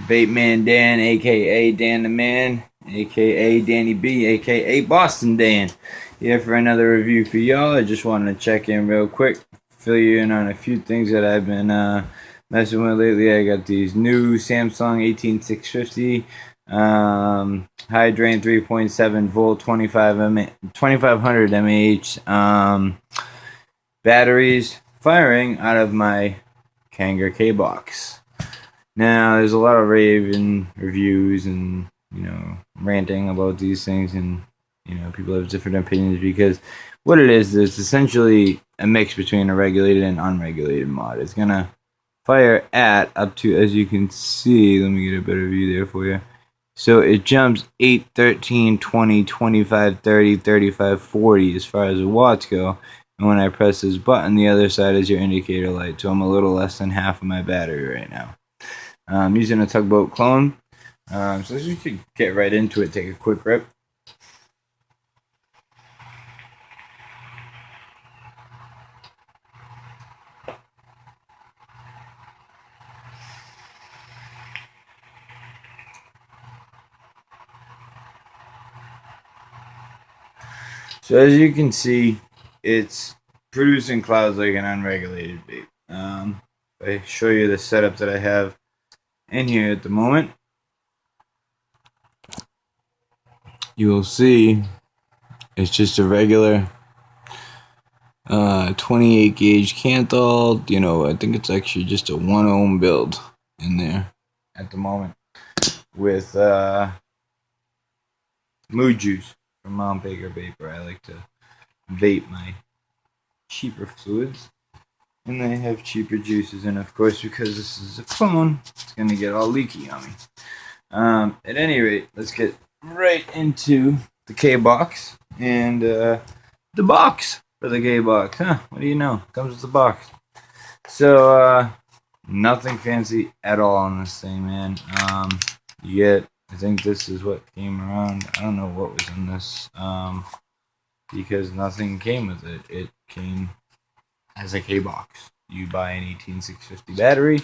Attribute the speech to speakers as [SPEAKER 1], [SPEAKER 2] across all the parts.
[SPEAKER 1] Vape Man Dan, aka Dan the Man, aka Danny B, aka Boston Dan, here for another review for y'all. I just wanted to check in real quick, fill you in on a few things that I've been messing with lately. I got these new Samsung 18650 high drain 3.7 volt 2500 mAh batteries firing out of my Kanger KBox. Now, there's a lot of raving reviews and, ranting about these things, and, people have different opinions because what it is essentially a mix between a regulated and unregulated mod. It's going to fire at up to, as you can see, let me get a better view there for you. So it jumps 8, 13, 20, 25, 30, 35, 40 as far as the watts go. And when I press this button, the other side is your indicator light. So I'm a little less than half of my battery right now. I'm using a tugboat clone. So we should get right into it, take a quick rip. So as you can see, it's producing clouds like an unregulated vape. I show you the setup that I have in here at the moment. You will see it's just a regular 28 gauge Canthal. I think it's actually just a 1 ohm build in there at the moment with mood juice from Mount Baker Vapor. I like to vape my cheaper fluids, and they have cheaper juices, and of course, because this is a clone, it's gonna get all leaky on me. At any rate, let's get right into the KBox and the box for the KBox. What do you know? Comes with the box. So nothing fancy at all on this thing, man. You get, I think this is what came around. I don't know what was in this, because nothing came with it. It came as a KBox. You buy an 18650 battery.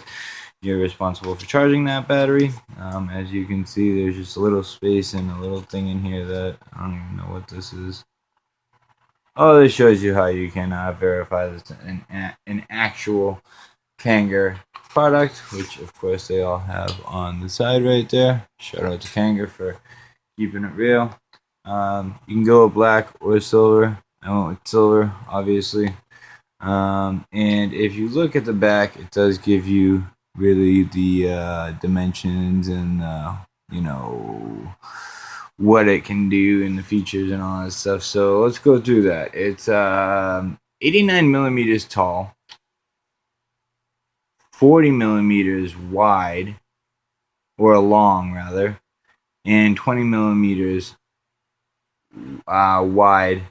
[SPEAKER 1] You're responsible for charging that battery. As you can see, there's just a little space and a little thing in here that I don't even know what this is. Oh, this shows you how you can verify this an actual Kanger product, which of course they all have on the side right there. Shout out to Kanger for keeping it real. You can go with black or silver. I went with silver, obviously. And if you look at the back, it does give you really the dimensions and what it can do and the features and all that stuff. So let's go through that. It's 89 millimeters tall, 40 millimeters wide, or long rather, and 20 millimeters wide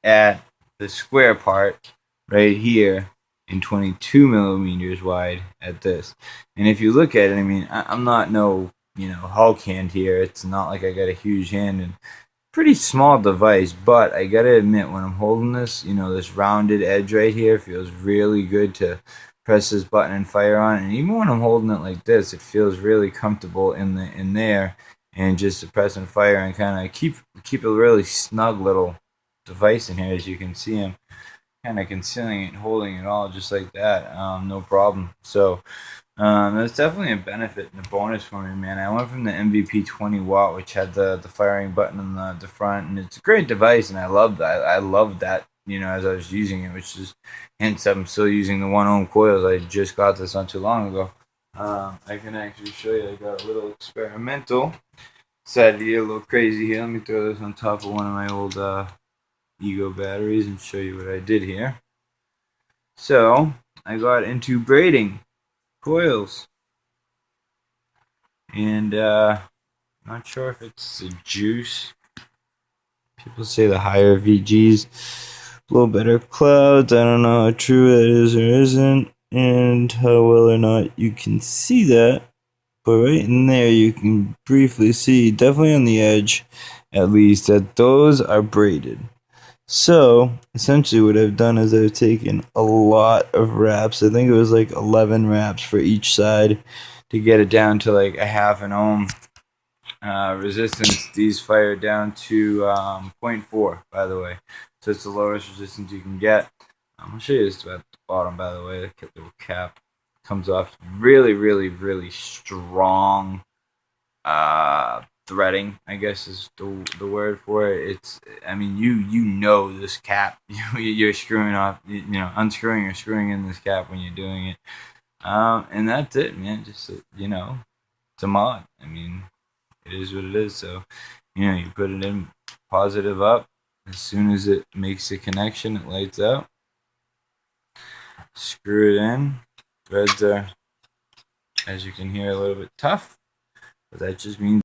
[SPEAKER 1] at the square part right here, and 22 millimeters wide at this. And if you look at it, I mean, I'm not no Hulk hand here. It's not like I got a huge hand and pretty small device, but I gotta admit, when I'm holding this, this rounded edge right here feels really good to press this button and fire on. And even when I'm holding it like this, it feels really comfortable in there, and just to press and fire and kind of keep a really snug little device in here. As you can see, I'm kind of concealing it and holding it all just like that, no problem. So that's definitely a benefit and a bonus for me, man. I went from the MVP 20 watt, which had the firing button on the front, and it's a great device, and I love that. I love that, as I was using it, which is hence I'm still using the 1 ohm coils. I just got this not too long ago. I can actually show you. I got a little experimental side here, a little crazy here. Let me throw this on top of one of my old Ego batteries and show you what I did here. So I got into braiding coils, and not sure if it's the juice. People say the higher VGs blow better clouds. I don't know how true that is or isn't, and how well or not you can see that, but right in there you can briefly see, definitely on the edge at least, that those are braided. So essentially what I've done is I've taken a lot of wraps. I think it was like 11 wraps for each side to get it down to like a half an ohm resistance. These fire down to 0.4, by the way, so it's the lowest resistance you can get. I'll show you this at the bottom, by the way. The little cap comes off. Really, really, really strong threading, I guess is the word for it. It's, I mean, you know this cap. You're screwing off, unscrewing or screwing in this cap when you're doing it. And that's it, man. Just it's a mod. I mean, it is what it is. So, you put it in, positive up. As soon as it makes a connection, it lights up. Screw it in. Threads are, as you can hear, a little bit tough, but that just means